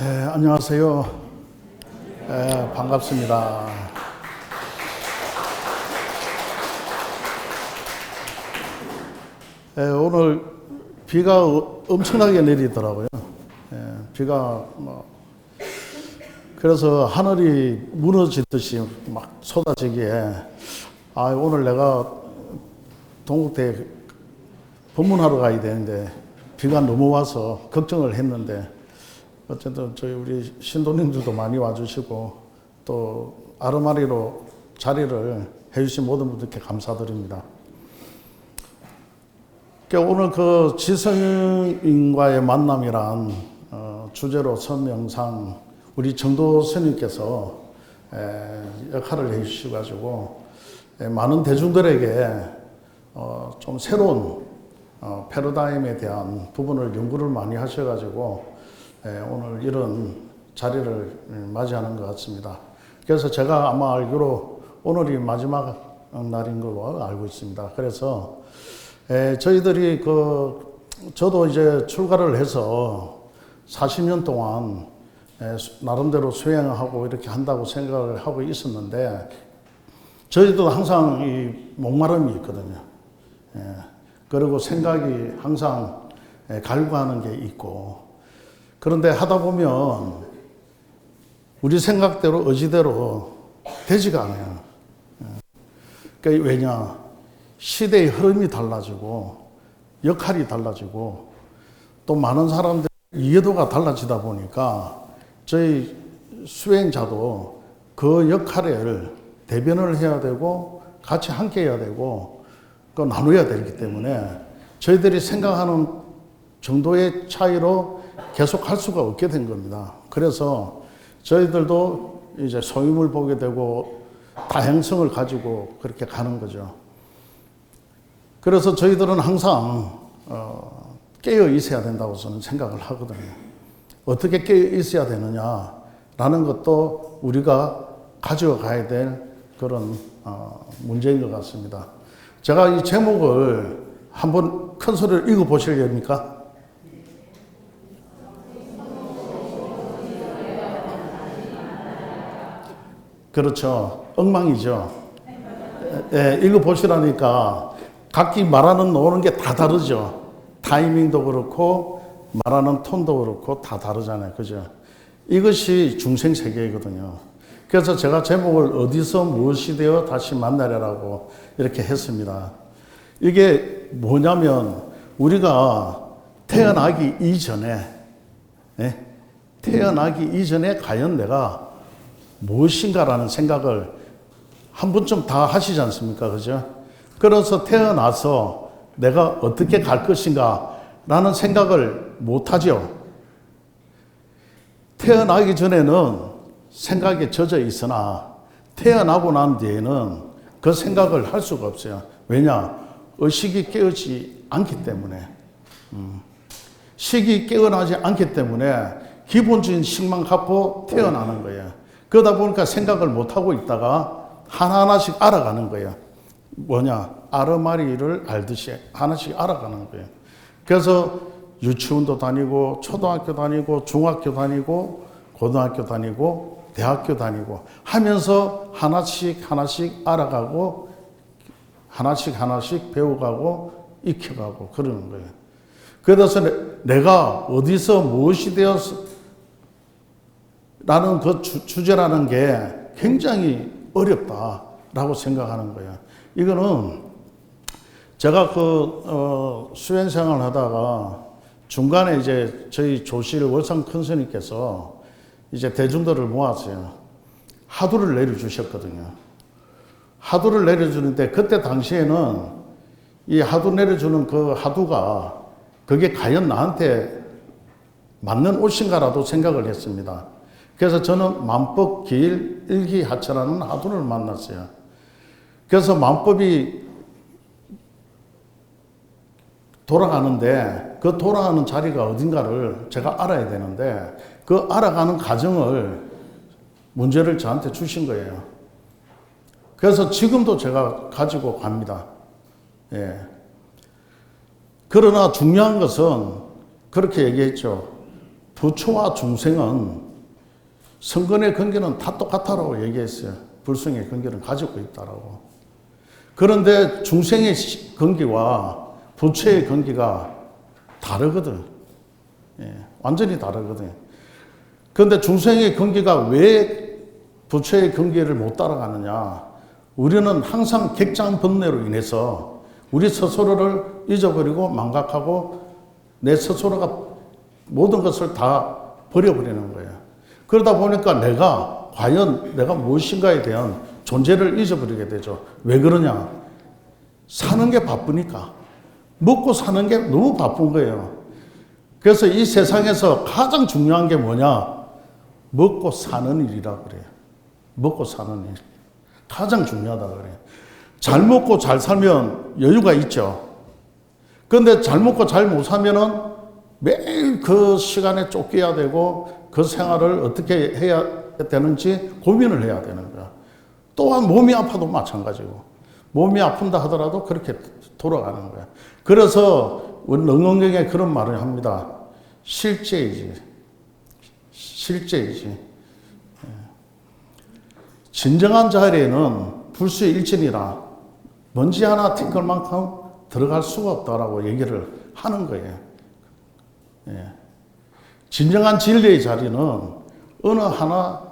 안녕하세요. 반갑습니다. 오늘 비가 엄청나게 내리더라고요. 비가 그래서 하늘이 무너지듯이 막 쏟아지기에 오늘 내가 동국대 법문하러 가야 되는데 비가 너무 와서 걱정을 했는데 어쨌든 저희 우리 신도님들도 많이 와주시고 또 아르마리로 자리를 해주신 모든 분들께 감사드립니다. 오늘 그 지성인과의 만남이란 주제로 선명상 우리 정도 스님께서 역할을 해주셔가지고 많은 대중들에게 좀 새로운 패러다임에 대한 부분을 연구를 많이 하셔가지고 오늘 이런 자리를 맞이하는 것 같습니다. 그래서 제가 아마 알기로 오늘이 마지막 날인 걸로 알고 있습니다. 그래서 저희들이 저도 이제 출가를 해서 40년 동안 나름대로 수행하고 이렇게 한다고 생각을 하고 있었는데 저희도 항상 이 목마름이 있거든요. 그리고 생각이 항상 갈구하는 게 있고 그런데 하다 보면 우리 생각대로 의지대로 되지가 않아요. 그러니까 왜냐? 시대의 흐름이 달라지고 역할이 달라지고 또 많은 사람들의 이해도가 달라지다 보니까 저희 수행자도 그 역할을 대변을 해야 되고 같이 함께 해야 되고 그 나눠야 되기 때문에 저희들이 생각하는 정도의 차이로 계속 할 수가 없게 된 겁니다. 그래서 저희들도 이제 소임을 보게 되고 다양성을 가지고 그렇게 가는 거죠. 그래서 저희들은 항상 깨어 있어야 된다고 저는 생각을 하거든요. 어떻게 깨어 있어야 되느냐라는 것도 우리가 가져가야 될 그런 문제인 것 같습니다. 제가 이 제목을 한번 큰 소리로 읽어 보시렵니까? 그렇죠. 엉망이죠. 읽어 보시라니까 각기 말하는 노는 게 다 다르죠. 타이밍도 그렇고 말하는 톤도 그렇고 다 다르잖아요. 그죠? 이것이 중생 세계이거든요. 그래서 제가 제목을 어디서 무엇이 되어 다시 만나려라고 이렇게 했습니다. 이게 뭐냐면 우리가 태어나기 이전에 과연 내가 무엇인가라는 생각을 한 번쯤 다 하시지 않습니까? 그죠? 그래서 태어나서 내가 어떻게 갈 것인가 라는 생각을 못 하죠. 태어나기 전에는 생각에 젖어 있으나 태어나고 난 뒤에는 그 생각을 할 수가 없어요. 왜냐? 의식이 깨어지 않기 때문에. 식이 깨어나지 않기 때문에 기본적인 식만 갖고 태어나는 거예요. 그러다 보니까 생각을 못하고 있다가 하나하나씩 알아가는 거예요. 뭐냐? 아르마리를 알듯이 하나씩 알아가는 거예요. 그래서 유치원도 다니고 초등학교 다니고 중학교 다니고 고등학교 다니고 대학교 다니고 하면서 하나씩 알아가고 하나씩 배워가고 익혀가고 그러는 거예요. 그래서 내가 어디서 무엇이 되어서 라는 그 주제라는 게 굉장히 어렵다라고 생각하는 거예요. 이거는 제가 수행 생활을 하다가 중간에 이제 저희 조실 월상 큰 스님께서 이제 대중들을 모았어요. 하두를 내려주셨거든요. 하두를 내려주는데 그때 당시에는 이 하두 내려주는 그 하두가 그게 과연 나한테 맞는 옷인가라도 생각을 했습니다. 그래서 저는 만법기일 일기하처라는 하두를 만났어요. 그래서 만법이 돌아가는데 그 돌아가는 자리가 어딘가를 제가 알아야 되는데 그 알아가는 과정을 문제를 저한테 주신 거예요. 그래서 지금도 제가 가지고 갑니다. 그러나 중요한 것은 그렇게 얘기했죠. 부처와 중생은 성근의 근기는 다 똑같다라고 얘기했어요. 불성의 근기는 가지고 있다라고. 그런데 중생의 근기와 부처의 근기가 다르거든. 예, 완전히 다르거든. 그런데 중생의 근기가 왜 부처의 근기를 못 따라가느냐? 우리는 항상 객장번뇌로 인해서 우리 스스로를 잊어버리고 망각하고 내 스스로가 모든 것을 다 버려버리는 거예요. 그러다 보니까 과연 내가 무엇인가에 대한 존재를 잊어버리게 되죠. 왜 그러냐? 사는 게 바쁘니까. 먹고 사는 게 너무 바쁜 거예요. 그래서 이 세상에서 가장 중요한 게 뭐냐? 먹고 사는 일이라 그래요. 먹고 사는 일. 가장 중요하다 그래요. 잘 먹고 잘 살면 여유가 있죠. 그런데 잘 먹고 잘 못 살면은 매일 그 시간에 쫓겨야 되고 그 생활을 어떻게 해야 되는지 고민을 해야 되는 거야. 또한 몸이 아파도 마찬가지고. 몸이 아픈다 하더라도 그렇게 돌아가는 거야. 그래서 우리 능언경에 그런 말을 합니다. 실제이지. 실제이지. 진정한 자리에는 불수일진이라 먼지 하나 팅클 만큼 들어갈 수가 없다라고 얘기를 하는 거예요. 예. 진정한 진리의 자리는 어느 하나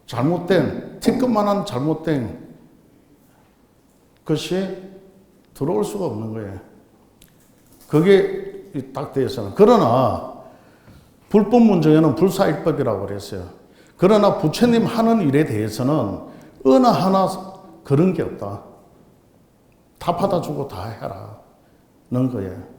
잘못된, 팅클만한 잘못된 것이 들어올 수가 없는 거예요. 그게 딱 되어 있어요. 그러나 불법 문정에는 불사일법이라고 그랬어요. 그러나 부처님 하는 일에 대해서는 어느 하나 그런 게 없다. 다 받아주고 다 해라는 거예요.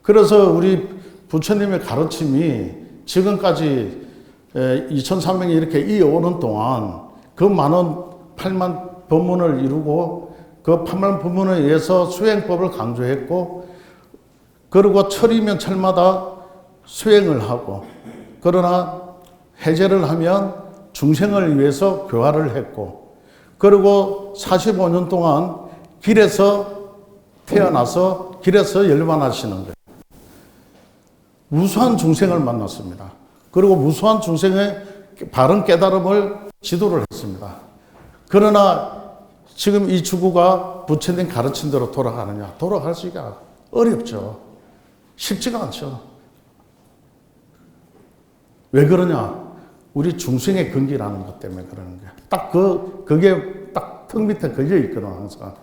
그래서 우리 부처님의 가르침이 지금까지 2300이 이렇게 이어오는 동안 그 많은 8만 법문을 이루고 그 8만 법문에 의해서 수행법을 강조했고, 그리고 철이면 철마다 수행을 하고, 그러나 해제를 하면 중생을 위해서 교화를 했고, 그리고 45년 동안 길에서 태어나서 길에서 열반하시는 거예요. 무수한 중생을 만났습니다. 그리고 무수한 중생의 바른 깨달음을 지도를 했습니다. 그러나 지금 이 주구가 부처님 가르친 대로 돌아가느냐? 돌아갈 수가 어렵죠. 쉽지가 않죠. 왜 그러냐? 우리 중생의 근기라는 것 때문에 그러는 거야. 그게 딱 턱 밑에 걸려 있거든, 항상.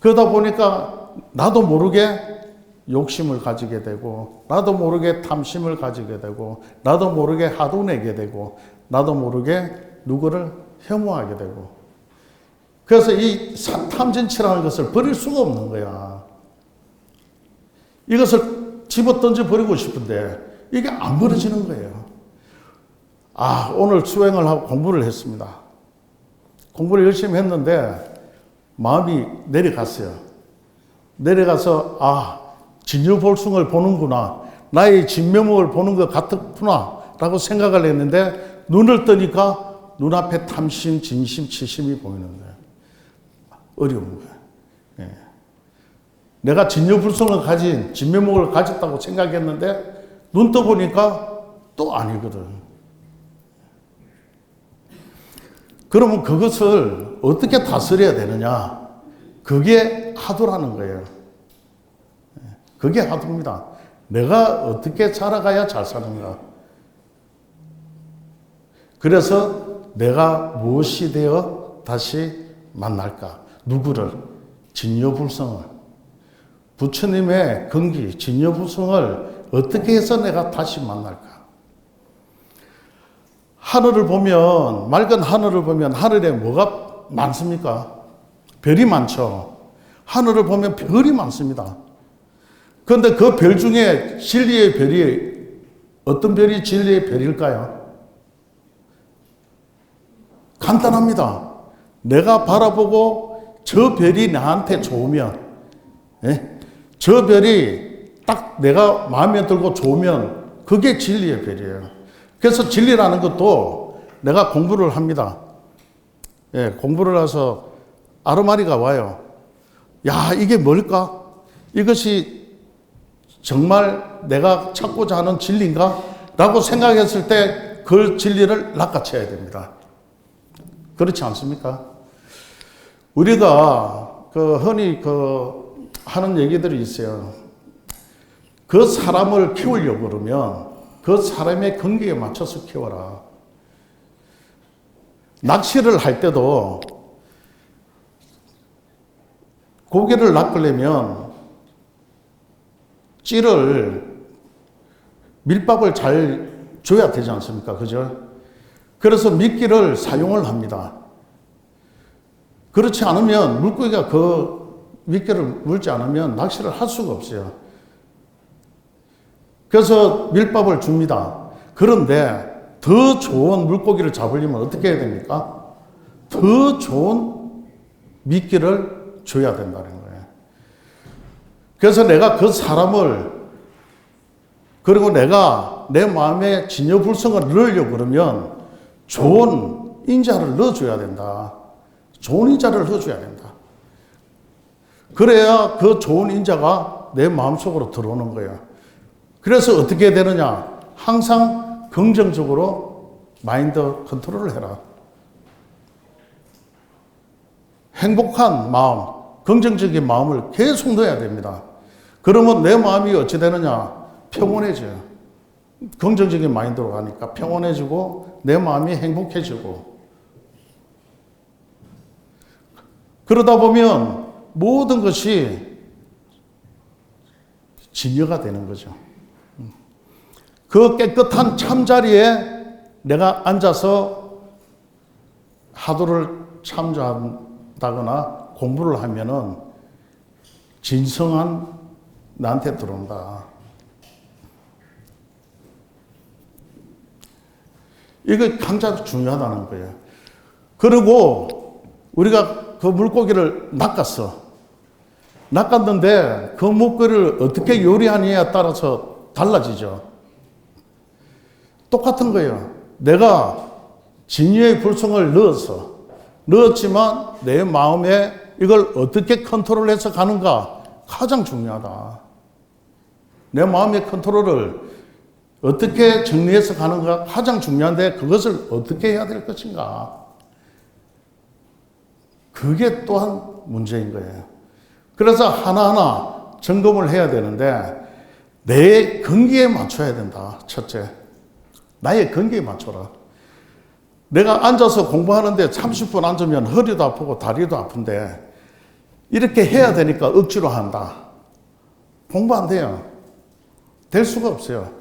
그러다 보니까 나도 모르게 욕심을 가지게 되고, 나도 모르게 탐심을 가지게 되고, 나도 모르게 하도내게 되고, 나도 모르게 누구를 혐오하게 되고. 그래서 이 탐진치라는 것을 버릴 수가 없는 거야. 이것을 집어 던져 버리고 싶은데 이게 안 버려지는 거예요. 오늘 수행을 하고 공부를 했습니다. 공부를 열심히 했는데 마음이 내려갔어요. 내려가서 진유볼숭을 보는구나. 나의 진면목을 보는 것 같구나 라고 생각을 했는데 눈을 뜨니까 눈앞에 탐심, 진심, 치심이 보이는 거예요. 어려운 거예요. 예. 내가 진유불성을 가진, 진면목을 가졌다고 생각했는데 눈 떠보니까 또 아니거든. 그러면 그것을 어떻게 다스려야 되느냐? 그게 하도라는 거예요. 그게 하도입니다. 내가 어떻게 살아가야 잘 사는가? 그래서 내가 무엇이 되어 다시 만날까? 누구를? 진여불성을. 부처님의 근기, 진여불성을 어떻게 해서 내가 다시 만날까? 하늘을 보면, 맑은 하늘을 보면 하늘에 뭐가 많습니까? 별이 많죠. 하늘을 보면 별이 많습니다. 그런데 그 별 중에 진리의 별이 어떤 별이 진리의 별일까요? 간단합니다. 내가 바라보고 저 별이 나한테 좋으면, 저 별이 딱 내가 마음에 들고 좋으면 그게 진리의 별이에요. 그래서 진리라는 것도 내가 공부를 합니다. 공부를 해서 아르마리가 와요. 야, 이게 뭘까? 이것이 정말 내가 찾고자 하는 진리인가? 라고 생각했을 때 그 진리를 낚아채야 됩니다. 그렇지 않습니까? 우리가 흔히 하는 얘기들이 있어요. 그 사람을 키우려고 그러면 그 사람의 경기에 맞춰서 키워라. 낚시를 할 때도 고기를 낚으려면 찌를 밀밥을 잘 줘야 되지 않습니까? 그죠? 그래서 미끼를 사용을 합니다. 그렇지 않으면 물고기가 그 미끼를 물지 않으면 낚시를 할 수가 없어요. 그래서 밀밥을 줍니다. 그런데 더 좋은 물고기를 잡으려면 어떻게 해야 됩니까? 더 좋은 미끼를 줘야 된다는 거예요. 그래서 내가 그 사람을, 그리고 내가 내 마음에 진여불성을 넣으려고 그러면 좋은 인자를 넣어줘야 된다. 좋은 인자를 넣어줘야 된다. 그래야 그 좋은 인자가 내 마음속으로 들어오는 거예요. 그래서 어떻게 되느냐? 항상 긍정적으로 마인드 컨트롤을 해라. 행복한 마음, 긍정적인 마음을 계속 넣어야 됩니다. 그러면 내 마음이 어찌 되느냐? 평온해져요. 긍정적인 마인드로 가니까 평온해지고 내 마음이 행복해지고, 그러다 보면 모든 것이 진여가 되는 거죠. 그 깨끗한 참자리에 내가 앉아서 하도를 참조한다거나 공부를 하면은 진성한 나한테 들어온다. 이거 강자도 중요하다는 거예요. 그리고 우리가 그 물고기를 낚았는데 그 물고기를 어떻게 요리하느냐에 따라서 달라지죠. 똑같은 거예요. 내가 진리의 불성을 넣었지만 내 마음에 이걸 어떻게 컨트롤해서 가는가 가장 중요하다. 내 마음의 컨트롤을 어떻게 정리해서 가는가 가장 중요한데 그것을 어떻게 해야 될 것인가. 그게 또한 문제인 거예요. 그래서 하나하나 점검을 해야 되는데 내 경기에 맞춰야 된다. 첫째, 나의 경기에 맞춰라. 내가 앉아서 공부하는데 30분 앉으면 허리도 아프고 다리도 아픈데 이렇게 해야 되니까 억지로 한다. 공부 안 돼요. 될 수가 없어요.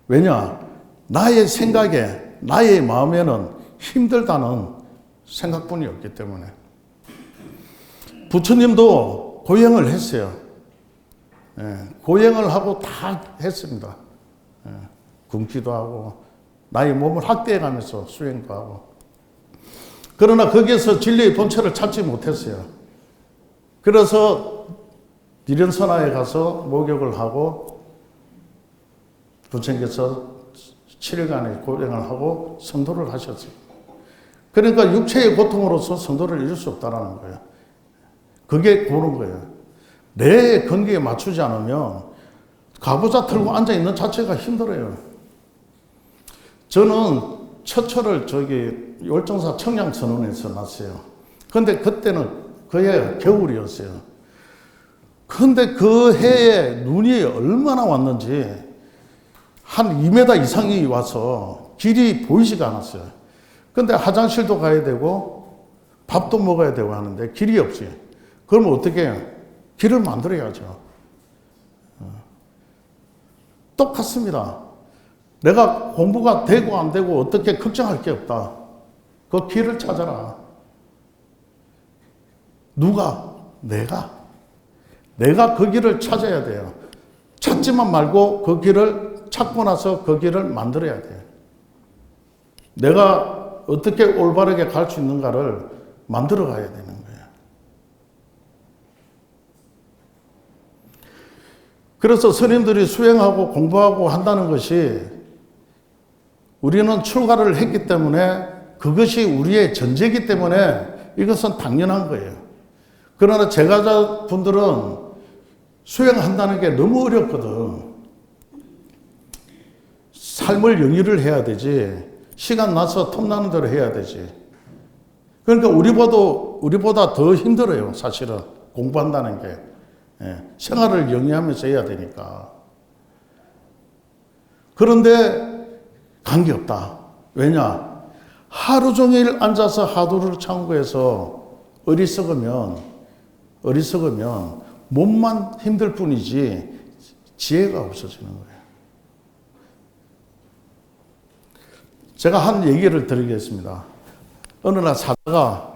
왜냐? 나의 생각에, 나의 마음에는 힘들다는 생각뿐이 없기 때문에. 부처님도 고행을 했어요. 고행을 하고 다 했습니다. 굶기도 하고, 나의 몸을 학대해 가면서 수행도 하고. 그러나 거기에서 진리의 본체를 찾지 못했어요. 그래서 니련선화에 가서 목욕을 하고 부처님께서 7일간의 고행을 하고 성도를 하셨어요. 그러니까 육체의 고통으로서 성도를 이룰 수 없다는 거예요. 그게 보는 거예요. 내 경기에 맞추지 않으면 가부좌 틀고 앉아있는 자체가 힘들어요. 저는 처처를 열정사 청량선원에서 났어요. 근데 그때는 그 해가 겨울이었어요. 근데 그 해에 눈이 얼마나 왔는지 한 2m 이상이 와서 길이 보이지가 않았어요. 근데 화장실도 가야 되고 밥도 먹어야 되고 하는데 길이 없어요. 그러면 어떻게 해요? 길을 만들어야죠. 똑같습니다. 내가 공부가 되고 안 되고 어떻게 걱정할 게 없다. 그 길을 찾아라. 누가? 내가 그 길을 찾아야 돼요. 찾지만 말고 그 길을 찾고 나서 그 길을 만들어야 돼요. 내가 어떻게 올바르게 갈 수 있는가를 만들어 가야 되는 거예요. 그래서 스님들이 수행하고 공부하고 한다는 것이 우리는 출가를 했기 때문에 그것이 우리의 전제이기 때문에 이것은 당연한 거예요. 그러나 제가자분들은 수행한다는 게 너무 어렵거든. 삶을 영위를 해야 되지. 시간 나서 틈나는 대로 해야 되지. 그러니까 우리보다 더 힘들어요, 사실은. 공부한다는 게. 생활을 영위하면서 해야 되니까. 그런데 관계없다. 왜냐? 하루 종일 앉아서 하두를 참고해서 어리석으면 몸만 힘들 뿐이지 지혜가 없어지는 거예요. 제가 한 얘기를 드리겠습니다. 어느 날 사자가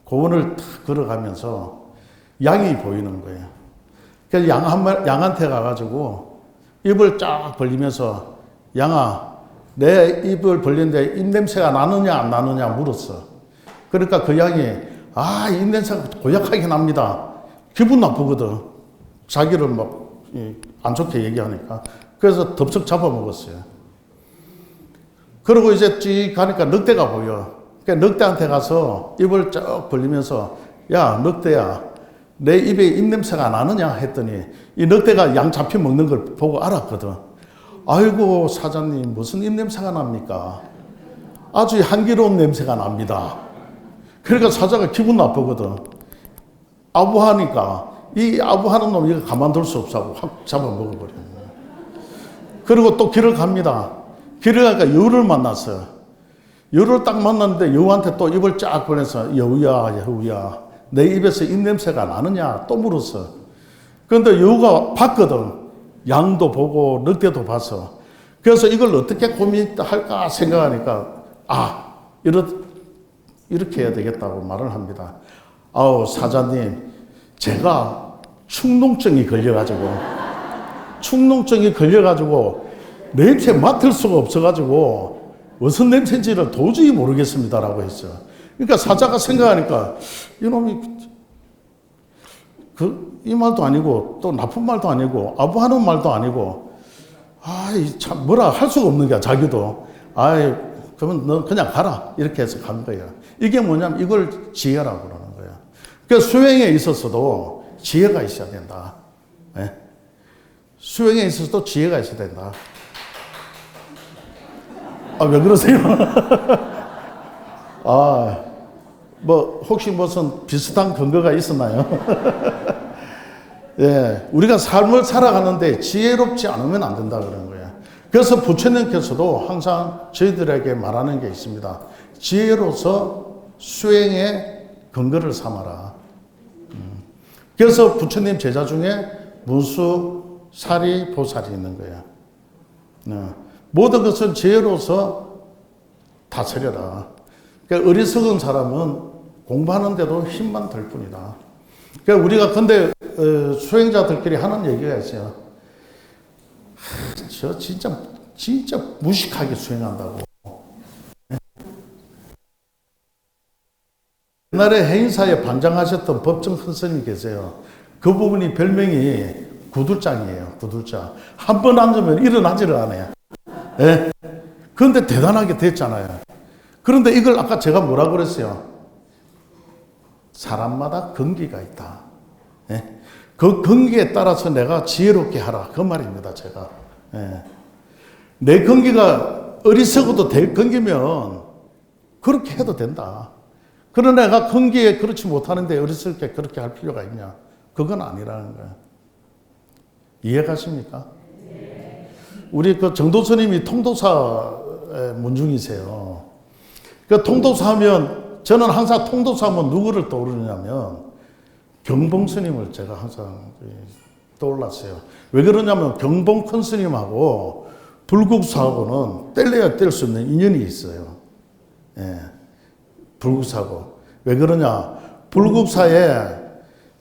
고원을 탁 걸어가면서 양이 보이는 거예요. 그래서 양한테 가가지고 입을 쫙 벌리면서 양아, 내 입을 벌리는데 입냄새가 나느냐 안 나느냐 물었어. 그러니까 그 양이 입냄새가 고약하게 납니다. 기분 나쁘거든. 자기를 막 안 좋게 얘기하니까. 그래서 덥석 잡아먹었어요. 그리고 이제 쭉 가니까 늑대가 보여. 그러니까 늑대한테 가서 입을 쭉 벌리면서 야, 늑대야, 내 입에 입냄새가 나느냐 했더니 이 늑대가 양 잡혀 먹는 걸 보고 알았거든. 아이고 사장님, 무슨 입냄새가 납니까? 아주 향기로운 냄새가 납니다. 그러니까 사자가 기분 나쁘거든. 아부하니까 이 아부하는 놈 이거 가만둘 수 없어 하고 확 잡아먹어버려. 그리고 또 길을 갑니다. 길을 가니까 여우를 만났어요. 여우를 딱 만났는데 여우한테 또 입을 쫙 벌려서 여우야 내 입에서 입냄새가 나느냐 또 물었어. 그런데 여우가 봤거든. 양도 보고 늑대도 봤어. 그래서 이걸 어떻게 고민할까 생각하니까 이렇게 해야 되겠다고 말을 합니다. 아우 사자님, 제가 충농증이 걸려가지고 냄새 맡을 수가 없어가지고 무슨 냄새인지를 도저히 모르겠습니다라고 했어요. 그러니까 사자가 생각하니까 이놈이 이 말도 아니고 또 나쁜 말도 아니고 아부하는 말도 아니고 참 뭐라 할 수가 없는 거야. 자기도 그러면 너 그냥 가라 이렇게 해서 간 거예요. 이게 뭐냐면 이걸 지혜라고 그러는 거예요. 그러니까 수행에 있어서도 지혜가 있어야 된다. 수행에 있어서도 지혜가 있어야 된다. 왜 그러세요? 혹시 무슨 비슷한 근거가 있었나요? 예, 우리가 삶을 살아가는데 지혜롭지 않으면 안 된다 그런 거예요. 그래서 부처님께서도 항상 저희들에게 말하는 게 있습니다. 지혜로서 수행의 근거를 삼아라. 그래서 부처님 제자 중에 문수, 사리, 보살이 있는 거예요. 모든 것은 지혜로서 다스려라. 그러니까 어리석은 사람은 공부하는데도 힘만 들 뿐이다. 그러니까 우리가 근데 수행자들끼리 하는 얘기가 있어요. 저 진짜 무식하게 수행한다고. 옛날에 해인사에 반장하셨던 법정 큰 스님이 계세요. 그 부분이 별명이 구들장이에요. 구들장. 한 번 앉으면 일어나지를 않아요. 예. 그런데 대단하게 됐잖아요. 그런데 이걸 아까 제가 뭐라고 그랬어요? 사람마다 근기가 있다. 예. 그 근기에 따라서 내가 지혜롭게 하라. 그 말입니다, 제가. 예. 내 근기가 어리석어도 될 근기면 그렇게 해도 된다. 그러나 내가 근기에 그렇지 못하는데 어리석게 그렇게 할 필요가 있냐? 그건 아니라는 거예요. 이해가십니까? 우리 그 정도스님이 통도사 문중이세요. 그 통도사 하면, 저는 항상 통도사 하면 누구를 떠오르냐면 경봉 스님을 제가 항상 떠올랐어요. 왜 그러냐면 경봉 큰 스님하고 불국사하고는 뗄래야 뗄 수 없는 인연이 있어요. 예. 불국사고. 왜 그러냐? 불국사에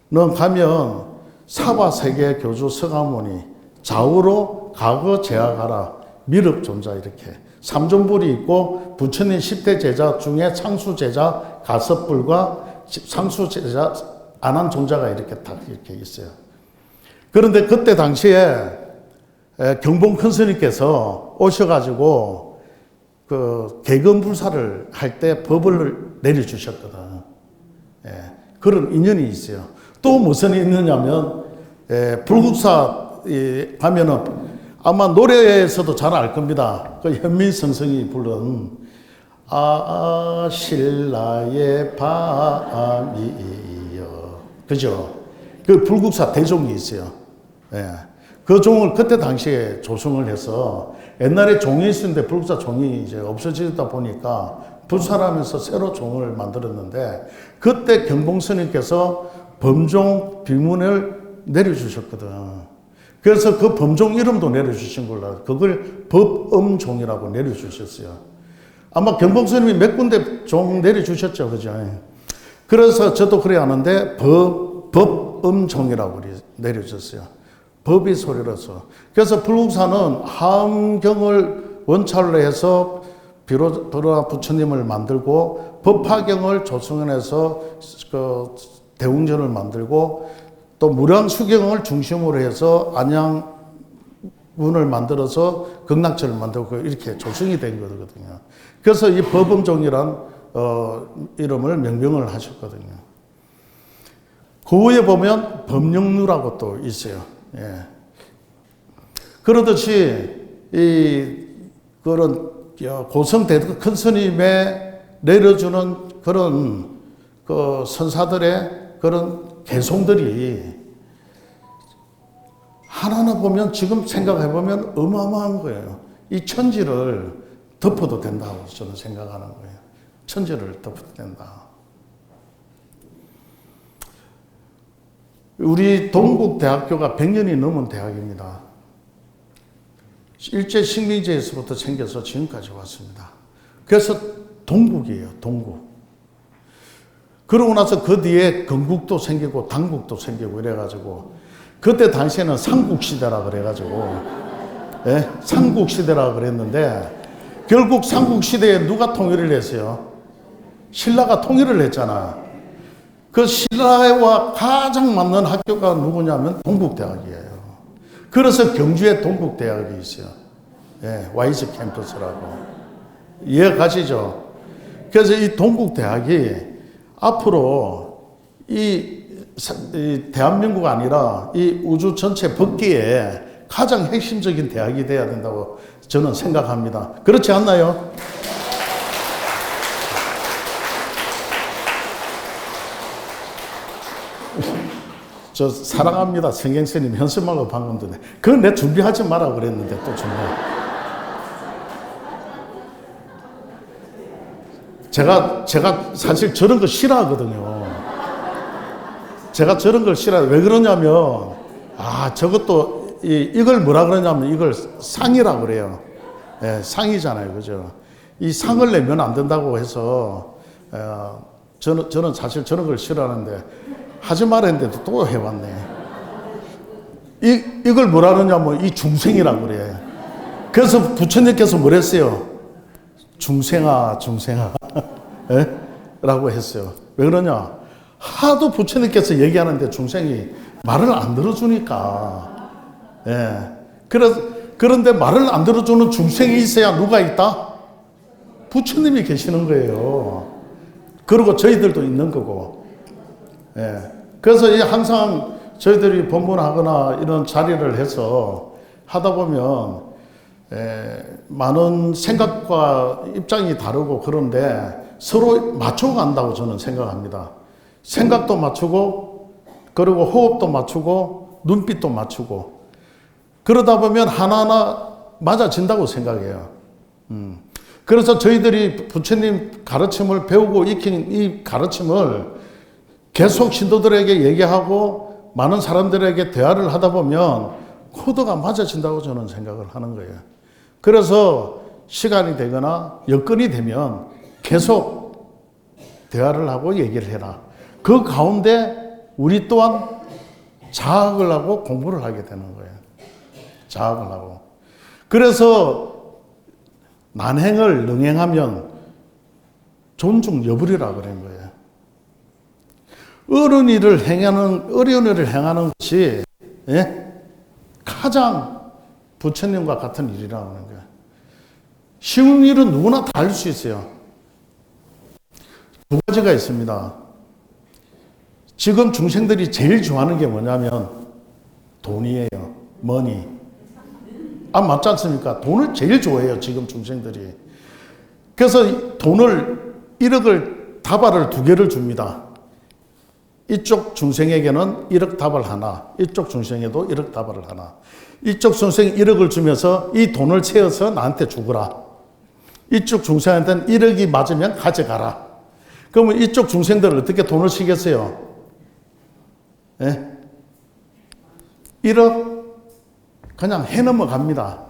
너 가면 사바세계 교주 서가모니 좌우로 과거 제약하라 미륵존자 이렇게 삼존불이 있고 부처님 10대 제자 중에 상수제자 가섭불과 상수제자 안한존자가 이렇게 다 이렇게 있어요. 그런데 그때 당시에 경봉 큰 스님께서 오셔가지고 그 개근불사를 할 때 법을 내려주셨거든. 예, 그런 인연이 있어요. 또 무슨 있느냐면 불국사 가면은 아마 노래에서도 잘 알 겁니다. 그 현미성성이 부른 신라의 밤이여, 그죠? 그 불국사 대종이 있어요. 예. 그 종을 그때 당시에 조성을 해서 옛날에 종이 있었는데 불국사 종이 이제 없어지다 보니까 불사하면서 새로 종을 만들었는데 그때 경봉스님께서 범종 비문을 내려주셨거든. 그래서 그 범종 이름도 내려주신 걸로 알아요. 그걸 법엄종이라고 내려주셨어요. 아마 경봉스님이 몇 군데 종 내려주셨죠, 그죠? 그래서 저도 그래 하는데 법엄종이라고 내려줬어요. 법이 소리라서. 그래서 불국사는 하엄경을 원찰로 해서 비로라 부처님을 만들고 법화경을 조성해서 그 대웅전을 만들고 또 무량수경을 중심으로 해서 안양문을 만들어서 극락전을 만들고 이렇게 조성이 된 거거든요. 그래서 이 법엄종이란 이름을 명명을 하셨거든요. 그 후에 보면 법령루라고 또 있어요. 예. 그러듯이 그런 고성대 큰 스님의 내려주는 그런 그 선사들의 그런 개송들이 하나하나 보면 지금 생각해 보면 어마어마한 거예요. 이 천지를 덮어도 된다고 저는 생각하는 거예요. 천지를 덮어도 된다. 우리 동국대학교가 100년이 넘은 대학입니다. 일제 식민지에서부터 생겨서 지금까지 왔습니다. 그래서 동국이에요, 동국. 그러고 나서 그 뒤에 건국도 생기고 당국도 생기고 이래가지고 그때 당시에는 삼국시대라 그래가지고 예? 삼국시대라 그랬는데 결국 삼국시대에 누가 통일을 했어요? 신라가 통일을 했잖아. 그 신라와 가장 맞는 학교가 누구냐면 동국대학이에요. 그래서 경주에 동국대학이 있어요. 예, 와이즈 캠퍼스라고. 이해가시죠? 그래서 이 동국대학이 앞으로 이 대한민국 아니라 이 우주 전체 법계에 가장 핵심적인 대학이 돼야 된다고 저는 생각합니다. 그렇지 않나요? 저 사랑합니다. 성경스님 현수막을 방금 전에. 그건 내 준비하지 마라 그랬는데 또 준비. 제가 사실 저런 거 싫어하거든요. 제가 저런 걸 싫어해요. 왜 그러냐면, 저것도, 이걸 뭐라 그러냐면, 이걸 상이라고 그래요. 예, 상이잖아요. 그죠? 이 상을 내면 안 된다고 해서, 저는 사실 저런 걸 싫어하는데, 하지 말았는데도 또 해왔네. 이걸 뭐라 그러냐면, 이 중생이라고 그래. 그래서 부처님께서 뭘 했어요? 중생아, 중생아. 예? 라고 했어요. 왜 그러냐? 하도 부처님께서 얘기하는데 중생이 말을 안 들어주니까. 예. 그런데 말을 안 들어주는 중생이 있어야 누가 있다? 부처님이 계시는 거예요. 그리고 저희들도 있는 거고. 예. 그래서 항상 저희들이 법문하거나 이런 자리를 해서 하다 보면 많은 생각과 입장이 다르고 그런데 서로 맞춰간다고 저는 생각합니다. 생각도 맞추고 그리고 호흡도 맞추고 눈빛도 맞추고 그러다 보면 하나하나 맞아진다고 생각해요. 그래서 저희들이 부처님 가르침을 배우고 익힌 이 가르침을 계속 신도들에게 얘기하고 많은 사람들에게 대화를 하다 보면 코드가 맞아진다고 저는 생각을 하는 거예요. 그래서 시간이 되거나 여건이 되면 계속 대화를 하고 얘기를 해라. 그 가운데 우리 또한 자학을 하고 공부를 하게 되는 거예요. 자학을 하고. 그래서 난행을 능행하면 존중 여부리라 그런 거예요. 어려운 일을 행하는 것이 가장 부처님과 같은 일이라고 하는 거예요. 쉬운 일은 누구나 다 할 수 있어요. 두 가지가 있습니다. 지금 중생들이 제일 좋아하는 게 뭐냐면 돈이에요. 머니. 맞지 않습니까? 돈을 제일 좋아해요, 지금 중생들이. 그래서 돈을 1억을 다발을 2개를 줍니다. 이쪽 중생에게는 1억 다발 하나, 이쪽 중생에도 1억 다발을 하나. 이쪽 중생 1억을 주면서 이 돈을 채워서 나한테 주거라. 이쪽 중생한테는 1억이 맞으면 가져가라. 그러면 이쪽 중생들은 어떻게 돈을 쓰겠어요? 예? 1억 그냥 해 넘어갑니다.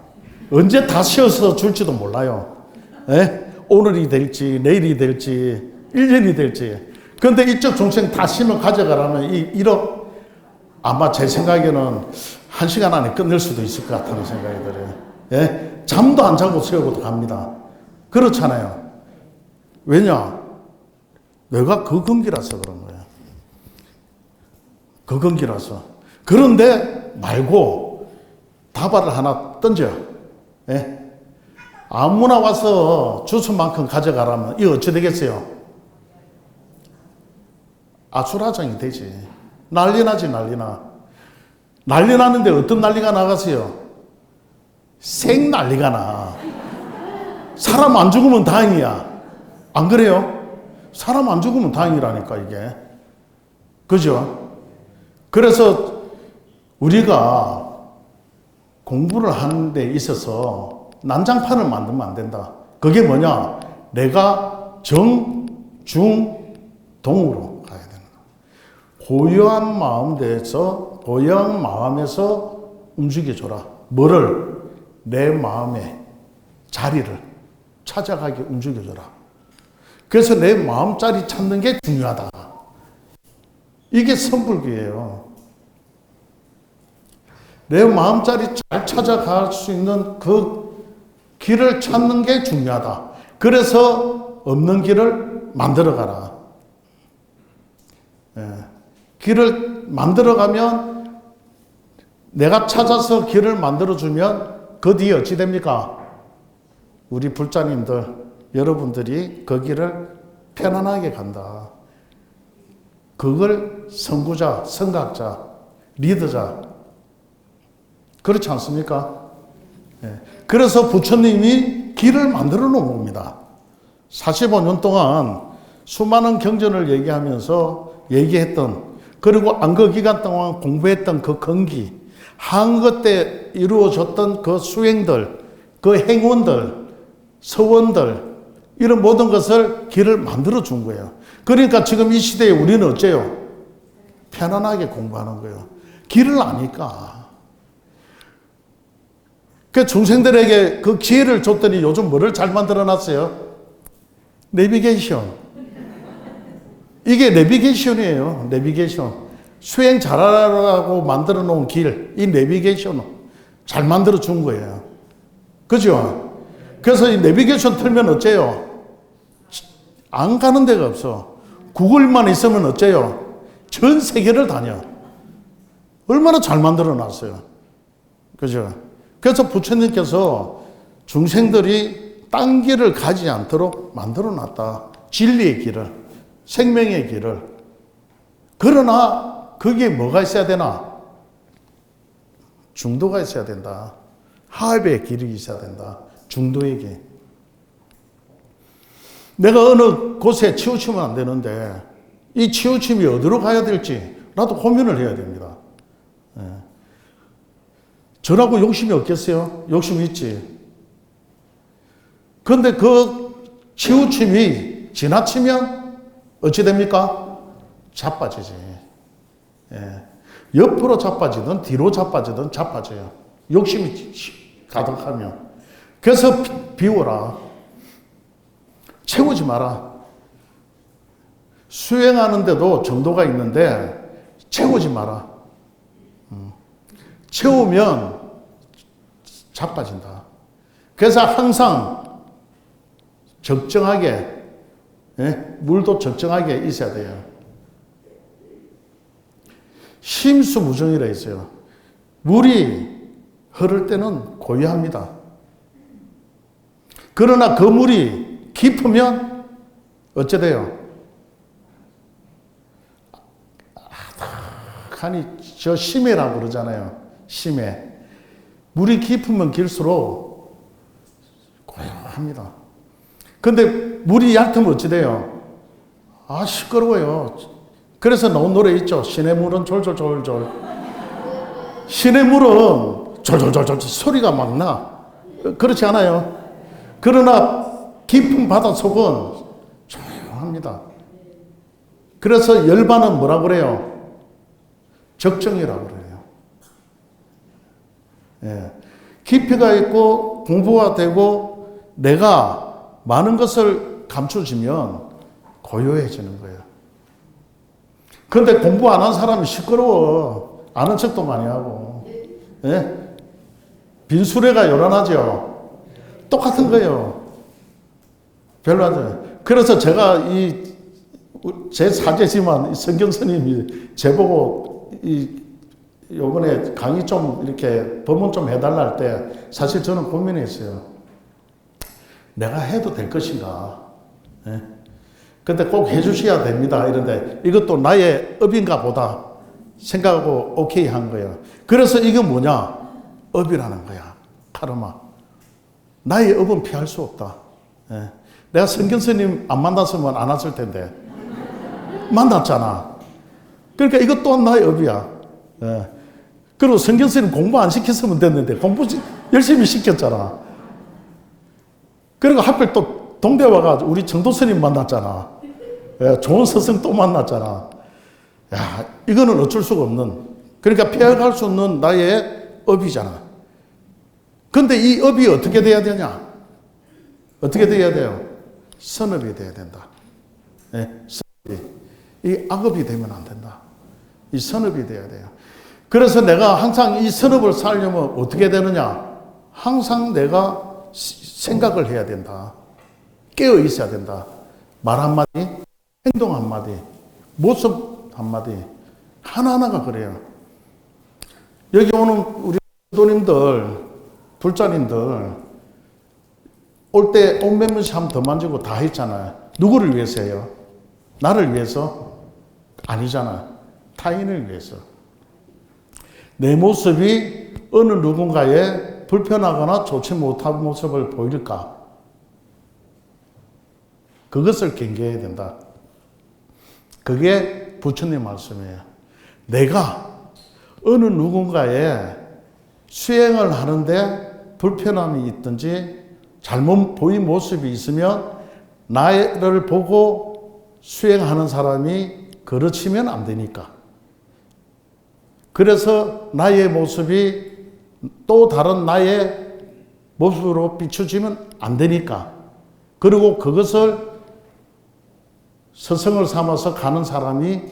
언제 다 쉬어서 줄지도 몰라요. 예? 오늘이 될지 내일이 될지 1년이 될지. 그런데 이쪽 중생 다 심어 가져가라면 이 1억 아마 제 생각에는 1시간 안에 끝낼 수도 있을 것 같다는 생각이 들어요. 예? 잠도 안 자고 세우고도 갑니다. 그렇잖아요. 왜냐? 내가 그 건기라서 그런 거예요. 그 건기라서. 그런데 말고 다발을 하나 던져. 예? 아무나 와서 주스만큼 가져가라면 이거 어찌 되겠어요? 아수라장이 되지. 난리 나지, 난리 나. 난리 나는데 어떤 난리가 나갔어요? 생 난리가 나. 사람 안 죽으면 다행이야. 안 그래요? 사람 안 죽으면 다행이라니까, 이게. 그죠? 그래서 우리가 공부를 하는 데 있어서 난장판을 만들면 안 된다. 그게 뭐냐? 내가 정, 중, 동으로 가야 되는 거야. 고요한 마음에서, 고요한 마음에서 움직여줘라. 뭐를? 내 마음의 자리를 찾아가게 움직여줘라. 그래서 내 마음자리 찾는 게 중요하다. 이게 선불교예요. 내 마음자리 잘 찾아갈 수 있는 그 길을 찾는 게 중요하다. 그래서 없는 길을 만들어가라. 예. 길을 만들어가면 내가 찾아서 길을 만들어주면 그 뒤에 어찌 됩니까? 우리 불자님들, 여러분들이 그 길을 편안하게 간다. 그걸 선구자, 선각자, 리더자, 그렇지 않습니까? 예. 그래서 부처님이 길을 만들어 놓은 겁니다. 45년 동안 수많은 경전을 얘기했던, 그리고 안거 기간 동안 공부했던 그 건기, 한거 때 이루어졌던 그 수행들, 그 행원들, 서원들, 이런 모든 것을 길을 만들어 준 거예요. 그러니까 지금 이 시대에 우리는 어째요? 편안하게 공부하는 거예요. 길을 아니까. 그 중생들에게 그 기회를 줬더니 요즘 뭐를 잘 만들어 놨어요? 내비게이션. 이게 내비게이션이에요. 내비게이션. 수행 잘하라고 만들어 놓은 길, 이 내비게이션 잘 만들어 준 거예요. 그죠? 그래서 이 내비게이션 틀면 어째요? 안 가는 데가 없어. 구글만 있으면 어째요? 전 세계를 다녀. 얼마나 잘 만들어 놨어요. 그죠? 그래서 부처님께서 중생들이 딴 길을 가지 않도록 만들어 놨다. 진리의 길을, 생명의 길을. 그러나 거기에 뭐가 있어야 되나? 중도가 있어야 된다. 하입의 길이 있어야 된다. 중도의 길. 내가 어느 곳에 치우치면 안 되는데 이 치우침이 어디로 가야 될지 나도 고민을 해야 됩니다. 예. 저라고 욕심이 없겠어요? 욕심이 있지. 그런데 그 치우침이 지나치면 어찌 됩니까? 자빠지지. 예. 옆으로 자빠지든 뒤로 자빠지든 자빠져요. 욕심이 가득하면. 그래서 비워라. 채우지 마라. 수행하는데도 정도가 있는데 채우지 마라. 채우면 자빠진다. 그래서 항상 적정하게, 물도 적정하게 있어야 돼요. 심수무정이라 있어요. 물이 흐를 때는 고요합니다. 그러나 그 물이 깊으면 어째 돼요? 칸이 저 심해라고 그러잖아요. 심해. 물이 깊으면 길수록 고요합니다. 근데 물이 얕으면 어찌 돼요? 아, 시끄러워요. 그래서 나온 노래 있죠. 시냇물은 졸졸졸졸. 시냇물은 졸졸졸졸 소리가 막 나. 그렇지 않아요? 그러나 깊은 바닷속은 조용합니다. 그래서 열반은 뭐라고 그래요? 적정이라고 그래요. 예. 깊이가 있고 공부가 되고 내가 많은 것을 감춰지면 고요해지는 거예요. 그런데 공부 안 한 사람이 시끄러워. 아는 척도 많이 하고. 예? 빈수레가 요란하죠. 똑같은 거예요. 별로 안 좋아요. 그래서 제가 제 사제지만 성경 스님이 제보고 요번에 강의 좀 이렇게 법문 좀 해달라 할 때 사실 저는 고민했어요. 내가 해도 될 것인가. 예? 근데 꼭 해주셔야 됩니다. 이런데 이것도 나의 업인가 보다 생각하고 오케이 한 거예요. 그래서 이게 뭐냐? 업이라는 거야. 카르마. 나의 업은 피할 수 없다. 예. 내가 성경 스님 안 만났으면 안 왔을 텐데 만났잖아. 그러니까 이것 또한 나의 업이야. 예. 그리고 성경 스님 공부 안 시켰으면 됐는데 공부 열심히 시켰잖아. 그리고 하필 또 동대 와가지고 우리 정도 스님 만났잖아. 예. 좋은 스승 또 만났잖아. 야, 이거는 어쩔 수가 없는. 그러니까 피해갈 수 없는 나의 업이잖아. 근데 이 업이 어떻게 돼야 되냐? 어떻게 돼야 돼요? 선업이 돼야 된다. 예. 선업이. 이 악업이 되면 안 된다. 이 선업이 돼야 돼요. 그래서 내가 항상 이 선업을 살려면 어떻게 되느냐? 항상 내가 생각을 해야 된다. 깨어 있어야 된다. 말 한마디, 행동 한마디, 모습 한마디. 하나하나가 그래요. 여기 오는 우리 도님들, 불자님들, 올 때 옷 몇 번씩 한번 더 만지고 다 했잖아요. 누구를 위해서 해요? 나를 위해서? 아니잖아. 타인을 위해서. 내 모습이 어느 누군가에 불편하거나 좋지 못한 모습을 보일까? 그것을 경계해야 된다. 그게 부처님 말씀이에요. 내가 어느 누군가에 수행을 하는데 불편함이 있든지 잘못 보인 모습이 있으면 나를 보고 수행하는 사람이 그르치면 안 되니까. 그래서 나의 모습이 또 다른 나의 모습으로 비춰지면 안 되니까. 그리고 그것을 스승을 삼아서 가는 사람이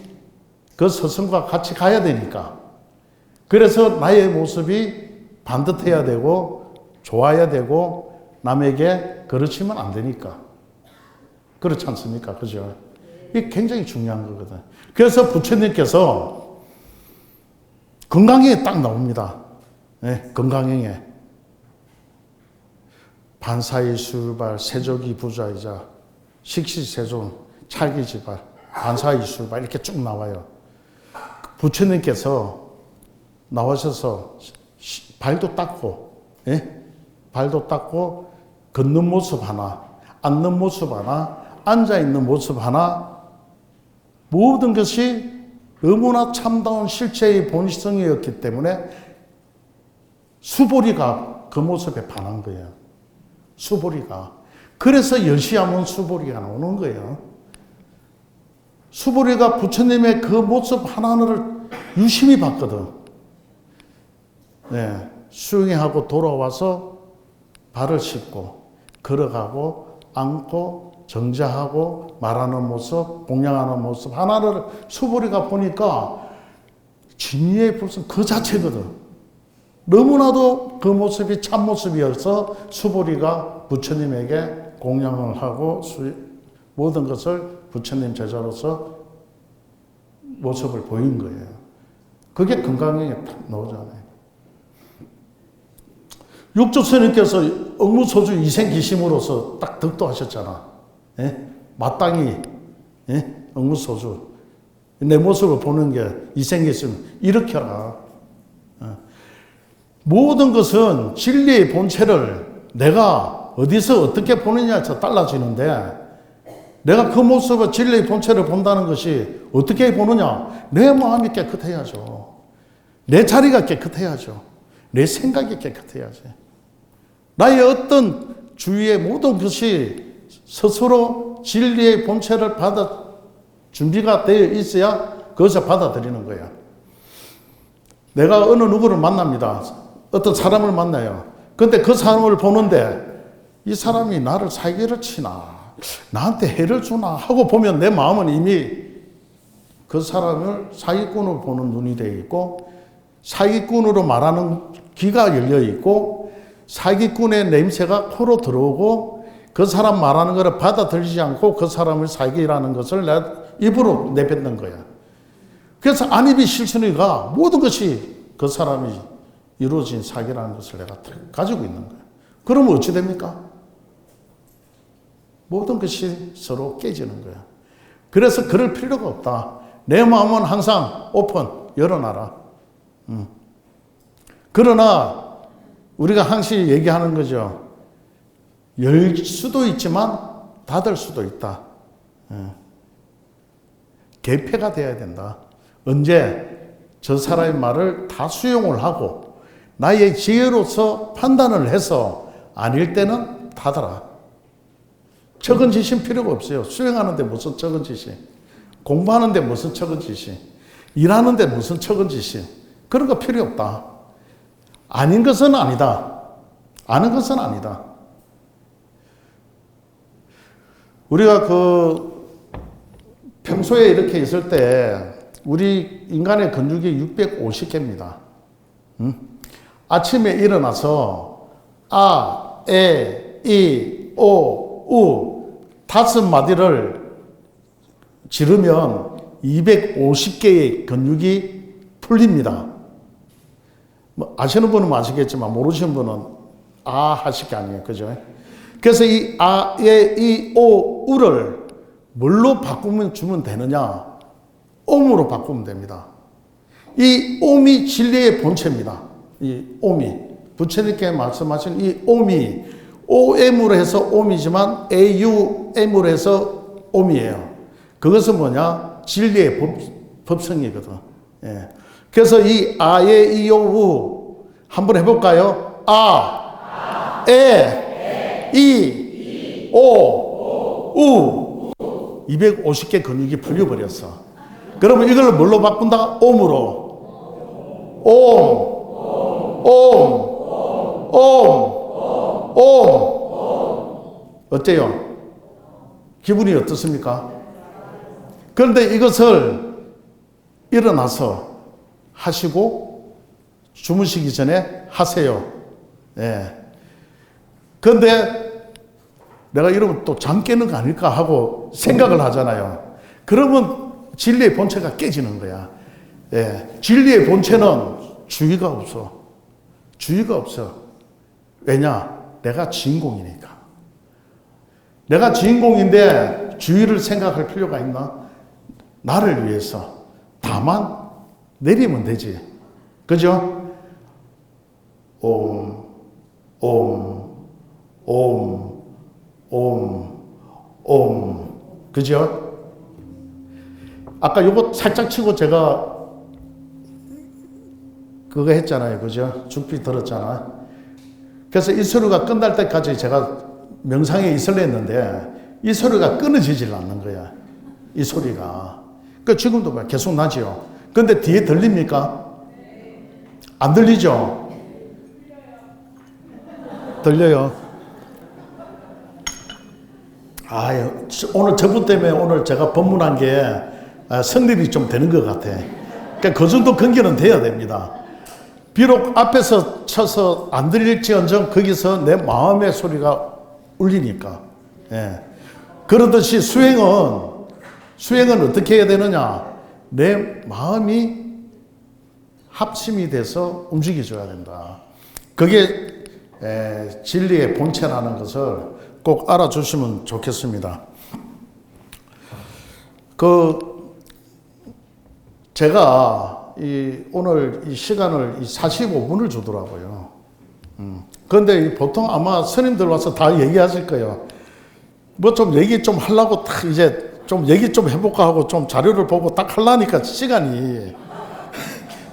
그 스승과 같이 가야 되니까. 그래서 나의 모습이 반듯해야 되고 좋아야 되고 남에게 그르치면 안 되니까. 그렇지 않습니까? 그죠? 이게 굉장히 중요한 거거든. 그래서 부처님께서 건강에 딱 나옵니다. 네, 건강행에. 반사이술발, 세족이 부자이자, 식시세존, 찰기지발, 반사이술발 이렇게 쭉 나와요. 부처님께서 나오셔서 발도 닦고, 예? 발도 닦고, 걷는 모습 하나, 앉는 모습 하나, 앉아있는 모습 하나, 모든 것이 너무나 참다운 실체의 본성이었기 때문에 수보리가 그 모습에 반한 거예요. 수보리가. 그래서 여시하면 수보리가 나오는 거예요. 수보리가 부처님의 그 모습 하나하나를 유심히 봤거든. 네. 수행하고 돌아와서 발을 씻고, 걸어가고, 앉고, 정자하고, 말하는 모습, 공양하는 모습 하나를 수보리가 보니까 진리의 불성 그 자체거든. 너무나도 그 모습이 참모습이어서 수보리가 부처님에게 공양을 하고 모든 것을 부처님 제자로서 모습을 보인 거예요. 그게 건강에 딱 나오잖아요. 육조스님께서 억무소주 이생기심으로서 딱 득도하셨잖아. 예? 마땅히, 예? 억무소주. 내 모습을 보는 게 이생겼으면 일으켜라. 모든 것은 진리의 본체를 내가 어디서 어떻게 보느냐에 달라지는데, 내가 그 모습을 진리의 본체를 본다는 것이 어떻게 보느냐? 내 마음이 깨끗해야죠. 내 자리가 깨끗해야죠. 내 생각이 깨끗해야지. 나의 어떤 주위의 모든 것이 스스로 진리의 본체를 받아 준비가 되어 있어야 그것을 받아들이는 거야. 내가 어느 누구를 만납니다. 어떤 사람을 만나요. 근데 그 사람을 보는데 이 사람이 나를 사기를 치나, 나한테 해를 주나 하고 보면 내 마음은 이미 그 사람을 사기꾼으로 보는 눈이 되어 있고, 사기꾼으로 말하는 귀가 열려 있고, 사기꾼의 냄새가 코로 들어오고, 그 사람 말하는 것을 받아들이지 않고 그 사람을 사기라는 것을 내 입으로 내뱉는 거야. 그래서 안입이 실천이가 모든 것이 그 사람이 이루어진 사기라는 것을 내가 가지고 있는 거야. 그러면 어찌 됩니까? 모든 것이 서로 깨지는 거야. 그래서 그럴 필요가 없다. 내 마음은 항상 오픈, 열어놔라. 그러나 우리가 항상 얘기하는 거죠. 열 수도 있지만 닫을 수도 있다. 개폐가 돼야 된다. 언제 저 사람의 말을 다 수용을 하고 나의 지혜로서 판단을 해서 아닐 때는 닫아라. 책은지심 필요가 없어요. 수행하는데 무슨 책은지심, 공부하는데 무슨 책은지심, 일하는데 무슨 책은지심, 그런 거 필요 없다. 아닌 것은 아니다. 아는 것은 아니다. 우리가 평소에 이렇게 있을 때 우리 인간의 근육이 650개입니다. 아침에 일어나서 아, 에, 이, 오, 우 5마디를 지르면 250개의 근육이 풀립니다. 뭐 아시는 분은 아시겠지만 모르시는 분은 아 하실 게 아니에요. 그죠? 그래서 이 아, 에, 이, 오, 우를 뭘로 바꾸면 주면 되느냐? 옴으로 바꾸면 됩니다. 이 옴이 진리의 본체입니다. 이 옴이. 부처님께 말씀하신 이 옴이 OM으로 해서 옴이지만 AUM으로 해서 옴이에요. 그것은 뭐냐? 진리의 법성이거든. 예. 그래서 이 아에 이오우 한번 해볼까요? 아, 에, 이, 오, 우 250개 근육이 풀려버렸어. 그러면 이걸 뭘로 바꾼다? 옴으로. 옴. 어때요? 기분이 어떻습니까? 그런데 이것을 일어나서 하시고 주무시기 전에 하세요. 예. 그런데 내가 이러면 또 잠 깨는 거 아닐까 하고 생각을 하잖아요. 그러면 진리의 본체가 깨지는 거야. 예. 진리의 본체는 주의가 없어. 주의가 없어. 왜냐? 내가 주인공이니까. 내가 주인공인데 주의를 생각할 필요가 있나? 나를 위해서. 다만 내리면 되지. 그죠? 옴, 옴, 옴, 옴, 옴. 그죠? 아까 요거 살짝 치고 제가 그거 했잖아요. 그죠? 죽비 들었잖아. 그래서 이 소리가 끝날 때까지 제가 명상에 있으려 했는데 이 소리가 끊어지질 않는 거야. 이 소리가. 그 지금도 계속 나죠. 근데 뒤에 들립니까? 안 들리죠? 들려요. 오늘 저분 때문에 오늘 제가 법문한 게 성립이 좀 되는 것 같아. 그러니까 그 정도 근기는 돼야 됩니다. 비록 앞에서 쳐서 안 들릴지언정 거기서 내 마음의 소리가 울리니까. 예. 그러듯이 수행은 어떻게 해야 되느냐? 내 마음이 합심이 돼서 움직여줘야 된다. 그게 진리의 본체라는 것을 꼭 알아주시면 좋겠습니다. 제가 오늘 이 시간을 45분을 주더라고요. 그런데 보통 아마 스님들 와서 다 얘기하실 거예요. 뭐 좀 얘기 좀 하려고 딱 이제 좀 얘기 좀 해볼까 하고 좀 자료를 보고 딱 하려니까 시간이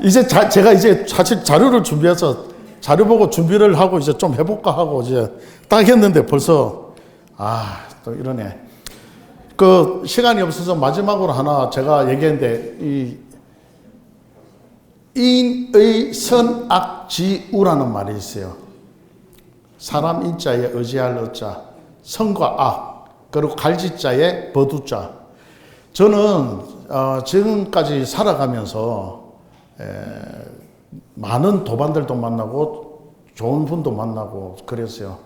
이제 제가 이제 사실 자료를 준비해서 자료 보고 준비를 하고 이제 좀 해볼까 하고 이제 딱 했는데 벌써 또 이러네. 그 시간이 없어서 마지막으로 하나 제가 얘기했는데 이 인의 선악지우라는 말이 있어요. 사람 인자에 의지할 의자, 선과 악, 그리고 갈지자에 버두자. 저는 지금까지 살아가면서 많은 도반들도 만나고 좋은 분도 만나고 그랬어요.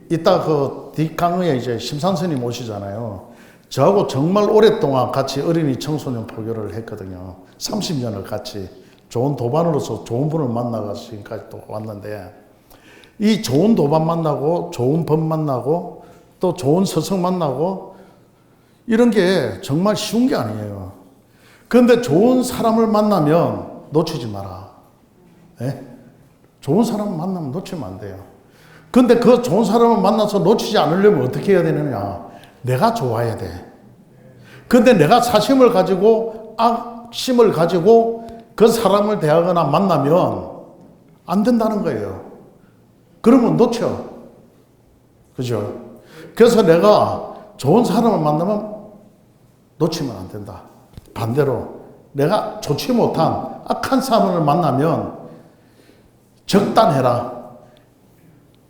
이따 그 뒷강의에 이제 심산스님 오시잖아요. 저하고 정말 오랫동안 같이 어린이 청소년 포교를 했거든요. 30년을 같이 좋은 도반으로서 좋은 분을 만나서 지금까지 또 왔는데, 이 좋은 도반 만나고 좋은 법 만나고 또 좋은 스승 만나고 이런 게 정말 쉬운 게 아니에요. 그런데 좋은 사람을 만나면 놓치지 마라. 예? 좋은 사람을 만나면 놓치면 안 돼요. 그런데 그 좋은 사람을 만나서 놓치지 않으려면 어떻게 해야 되느냐? 내가 좋아야 돼. 그런데 내가 사심을 가지고 악심을 가지고 그 사람을 대하거나 만나면 안 된다는 거예요. 그러면 놓쳐. 그죠? 그래서 내가 좋은 사람을 만나면 놓치면 안 된다. 반대로 내가 좋지 못한 악한 사람을 만나면 적단해라.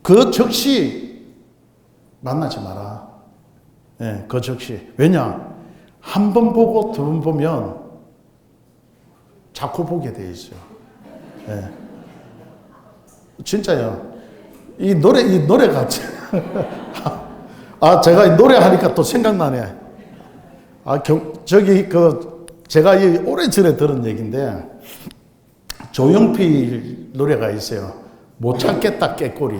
그 즉시 만나지 마라. 예, 그 즉시. 왜냐? 한 번 보고 두 번 보면 자꾸 보게 돼 있어요. 예. 진짜요. 이 노래가 제가 이 노래하니까 또 생각나네. 제가 이 오래전에 들은 얘기인데, 조용필 노래가 있어요. 못 찾겠다 깨꼬리.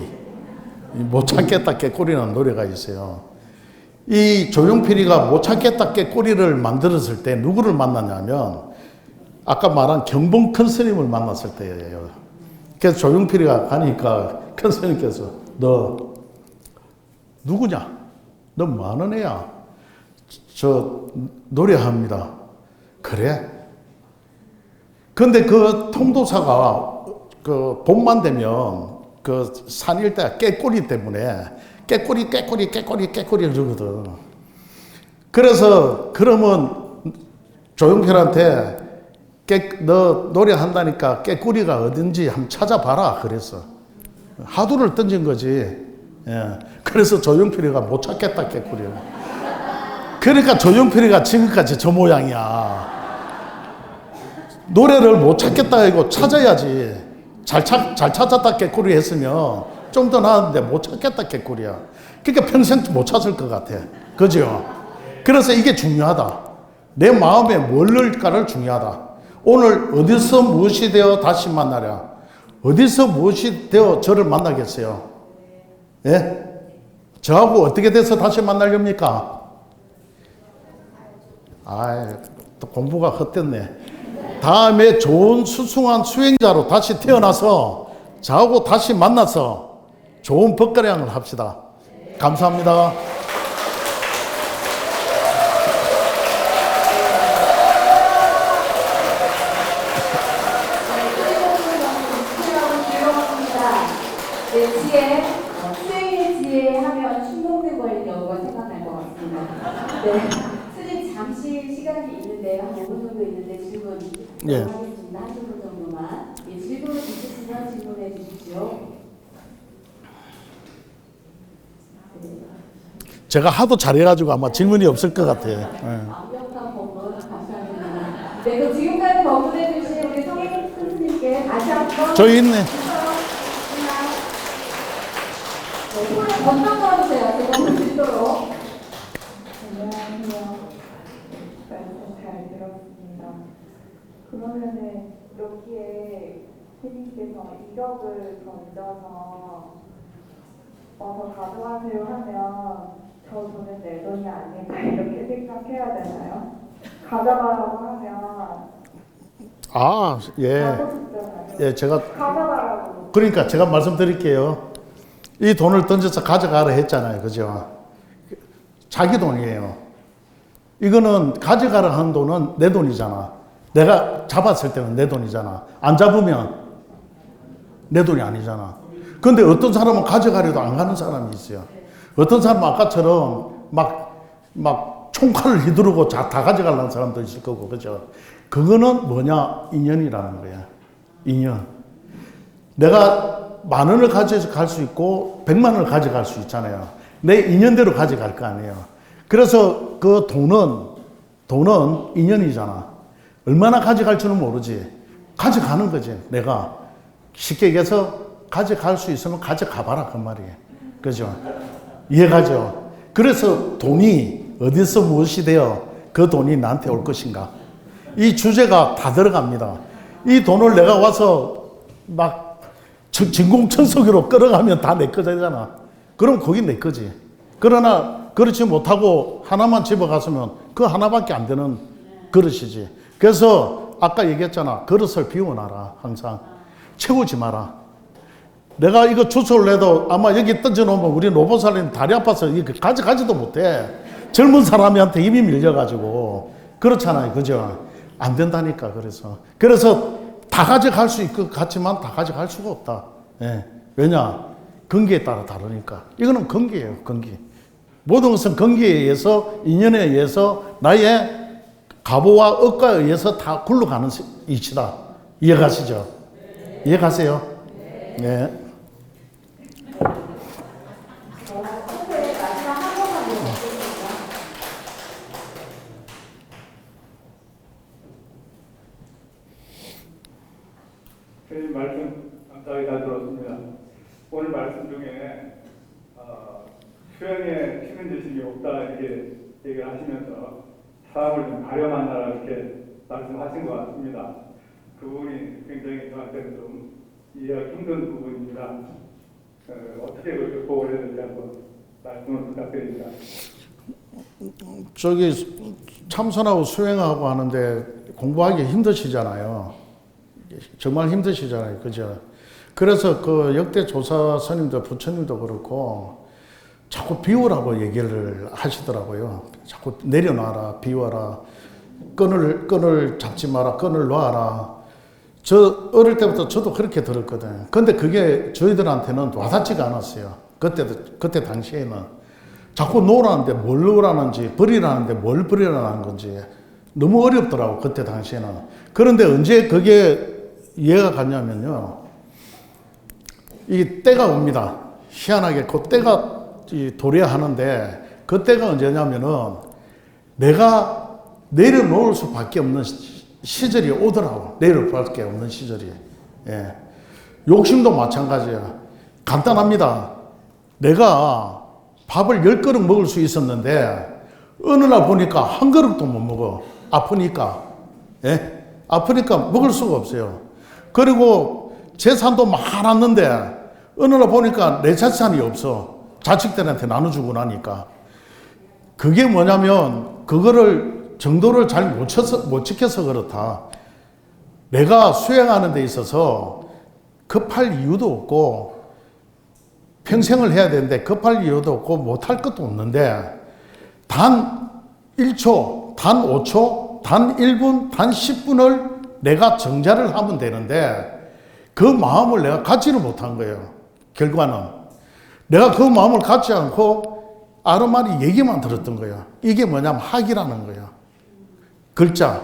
못 찾겠다 깨꼬리라는 노래가 있어요. 이 조용필이가 못 찾겠다 깨꼬리를 만들었을 때 누구를 만나냐면, 아까 말한 경봉 큰 스님을 만났을 때예요. 그래서 조용필이가 가니까 큰 스님께서, 너 누구냐? 너 뭐 하는 애야? 저 노래합니다. 그래? 근데 그 통도사가 그 봄만 되면 그 산 일대가 깨꼬리 때문에 깨꼬리 그러거든. 그래서 그러면 조용필한테 너 노래한다니까 깨꼬리가 어딘지 한번 찾아봐라 그랬어. 하두를 던진 거지. 예. 그래서 조용필이가 못 찾겠다 깨꼬리를. 그러니까 조용필이가 지금까지 저 모양이야. 노래를 못 찾겠다 이거 찾아야지. 잘 찾았다 깨꼬리 했으면 좀 더 나았는데 못 찾겠다 깨꼬리야. 그러니까 평생 못 찾을 것 같아. 그죠? 그래서 이게 중요하다. 내 마음에 뭘 넣을까를 중요하다. 오늘 어디서 무엇이 되어 다시 만나랴? 어디서 무엇이 되어 저를 만나겠어요? 예? 저하고 어떻게 돼서 다시 만나렵니까? 또 공부가 헛됐네. 다음에 좋은 수승한 수행자로 다시 태어나서 저하고 다시 만나서 좋은 법가량을 합시다. 감사합니다. 수행의 지혜 하면 충동된 거일 경우가 생각날 것 같습니다. 네, 스님 잠시 시간이 있는데 한 5분 정도 있는데 질문 하겠습니다. 한 분 정도만. 질문 있으시면 질문해 주십시오. 제가 하도 잘해가지고 아마 질문이 없을 것 같아요. 완벽한 법문 감사합니다. 네, 그럼 지금까지 법문해 주신 우리 성인 스님께 다시 한번 저기 있네. 손을 번쩍 들어주세요. 제가 볼 수 있도록. 안녕하세요. 말씀 잘 들었습니다. 그러면은 여기에 스님께서 1억을 던져서 와서 가져가세요 하면 저는 내 돈이 아니다 이렇게 생각해야 되나요? 가져가라고 하면 예. 가져줬잖아요. 예, 제가, 가져가라고. 그러니까 제가 말씀드릴게요. 이 돈을 던져서 가져가라 했잖아요. 그죠? 자기 돈이에요. 이거는 가져가라 한 돈은 내 돈이잖아. 내가 잡았을 때는 내 돈이잖아. 안 잡으면 내 돈이 아니잖아. 근데 어떤 사람은 가져가려도 안 가는 사람이 있어요. 어떤 사람은 아까처럼 막 총칼을 휘두르고 다 가져가려는 사람도 있을 거고, 그죠? 그거는 뭐냐? 인연이라는 거야. 인연. 내가 10,000원을 가져갈 수 있고 100만 원을 가져갈 수 있잖아요. 내 인연대로 가져갈 거 아니에요. 그래서 그 돈은 인연이잖아. 얼마나 가져갈 줄은 모르지. 가져가는 거지. 내가 쉽게 얘기해서 가져갈 수 있으면 가져가봐라 그 말이에요. 그죠? 이해가죠? 그래서 돈이 어디서 무엇이 되어 그 돈이 나한테 올 것인가. 이 주제가 다 들어갑니다. 이 돈을 내가 와서 막 진공청소기로 끌어가면 다 내 거잖아. 그럼 거기 내 거지. 그러나 그렇지 못하고 하나만 집어갔으면 그 하나밖에 안 되는 그릇이지. 그래서 아까 얘기했잖아. 그릇을 비워놔라. 항상 채우지 마라. 내가 이거 주소를 내도 아마 여기 던져놓으면 우리 노보살님 다리 아파서 이거 가져가지도 못해. 젊은 사람한테 힘이 밀려가지고. 그렇잖아요. 그죠? 안 된다니까. 그래서 다 가져갈 수 있을 것 같지만 다 가져갈 수가 없다. 예. 왜냐? 근기에 따라 다르니까. 이거는 근기예요. 근기. 모든 것은 근기에 의해서, 인연에 의해서, 나의 가보와 억과에 의해서 다 굴러가는 이치다. 이해가시죠? 이해가세요? 네. 선생님 말씀 감사하게 잘 들었습니다. 오늘 말씀 중에 수행에 쉬는 지식이 없다 이렇게 얘기를 하시면서 사람을 좀 가려 만나라 이렇게 말씀하신 것 같습니다. 그 부분이 굉장히 저한테는 좀 이해하기 힘든 부분입니다. 어떻게 그렇게 극복을 해야 되는지 한번 말씀을 부탁드립니다. 저기 참선하고 수행하고 하는데 공부하기 힘드시잖아요. 정말 힘드시잖아요. 그죠? 그래서 그 역대 조사 스님도 부처님도 그렇고 자꾸 비우라고 얘기를 하시더라고요. 자꾸 내려놔라, 비워라, 끈을 잡지 마라, 끈을 놔라. 저 어릴 때부터 저도 그렇게 들었거든요. 근데 그게 저희들한테는 와닿지가 않았어요. 그때 당시에는 자꾸 놓으라는데 뭘 놓으라는지, 버리라는데 뭘 버리라는 건지 너무 어렵더라고. 그때 당시에는. 그런데 언제 그게 이해가 갔냐면요. 이 때가 옵니다. 희한하게 그 때가 도래하는데 그 때가 언제냐면은 내가 내려놓을 수밖에 없는 시절이 오더라고. 내려놓을 수밖에 없는 시절이. 예. 욕심도 마찬가지야. 간단합니다. 내가 밥을 10그릇 먹을 수 있었는데 어느 날 보니까 한 그릇도 못 먹어. 아프니까. 예? 아프니까 먹을 수가 없어요. 그리고 재산도 많았는데 어느 날 보니까 내 재산이 없어. 자식들한테 나눠주고 나니까. 그게 뭐냐면 그거를 정도를 잘 못 지켜서 그렇다. 내가 수행하는 데 있어서 급할 이유도 없고 평생을 해야 되는데 급할 이유도 없고 못할 것도 없는데 단 1초, 단 5초, 단 1분, 단 10분을 내가 정자를 하면 되는데 그 마음을 내가 갖지를 못한 거예요. 결과는. 내가 그 마음을 갖지 않고 아르마리 얘기만 들었던 거예요. 이게 뭐냐면 학이라는 거예요. 글자.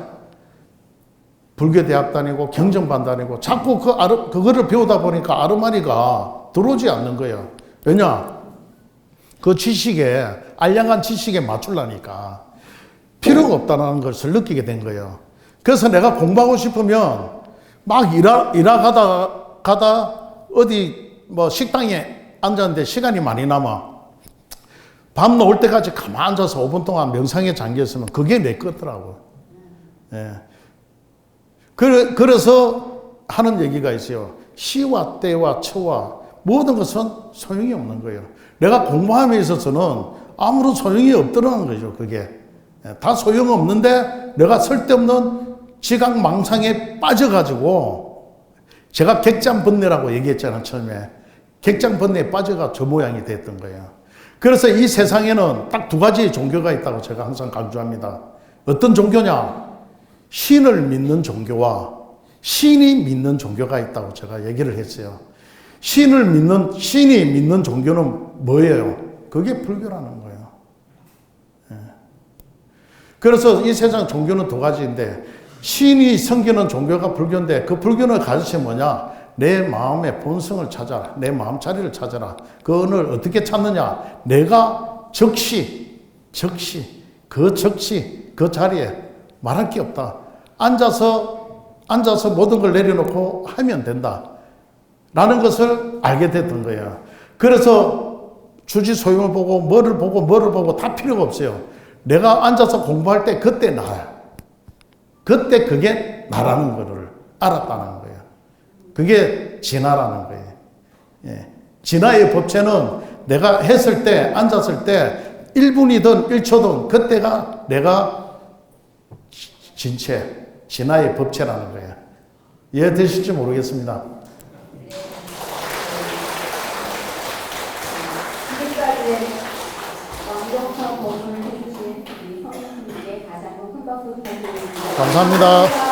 불교대학 다니고 경전반 다니고 자꾸 그거를 배우다 보니까 아르마리가 들어오지 않는 거예요. 왜냐? 그 지식에, 알량한 지식에 맞추려니까 필요가 없다는 것을 느끼게 된 거예요. 그래서 내가 공부하고 싶으면 막 가다 어디 뭐 식당에 앉았는데 시간이 많이 남아. 밤 놓을 때까지 가만 앉아서 5분 동안 명상에 잠겼으면 그게 내 거더라고. 예. 그래서 하는 얘기가 있어요. 시와 때와 처와 모든 것은 소용이 없는 거예요. 내가 공부함에 있어서는 아무런 소용이 없더라는 거죠. 그게 다 소용없는데 내가 쓸데없는 지각망상에 빠져가지고 제가 객장번뇌라고 얘기했잖아요, 처음에. 객장번뇌에 빠져가 저 모양이 됐던 거예요. 그래서 이 세상에는 딱 두 가지의 종교가 있다고 제가 항상 강조합니다. 어떤 종교냐? 신을 믿는 종교와 신이 믿는 종교가 있다고 제가 얘기를 했어요. 신이 믿는 종교는 뭐예요? 그게 불교라는 거예요. 예. 그래서 이 세상 종교는 두 가지인데, 신이 섬기는 종교가 불교인데, 그 불교는 가르침이 뭐냐? 내 마음의 본성을 찾아라. 내 마음자리를 찾아라. 그걸 어떻게 찾느냐? 내가 적시, 그 자리에 말할 게 없다. 앉아서 모든 걸 내려놓고 하면 된다. 라는 것을 알게 됐던 거예요. 그래서 주지 소용을 보고 뭐를 보고 다 필요가 없어요. 내가 앉아서 공부할 때 그때 나야. 그때 그게 나라는 거를 알았다는 거예요. 그게 진화라는 거예요. 예. 진화의 법칙은 내가 했을 때, 앉았을 때 1분이든 1초든 그때가 내가 진체, 진화의 법칙이라는 거예요. 이해되실지 모르겠습니다. 지금까지 완벽한 법을 해주신 우리 성인님께 다시 한번 큰 박수 부탁드립니다. 감사합니다.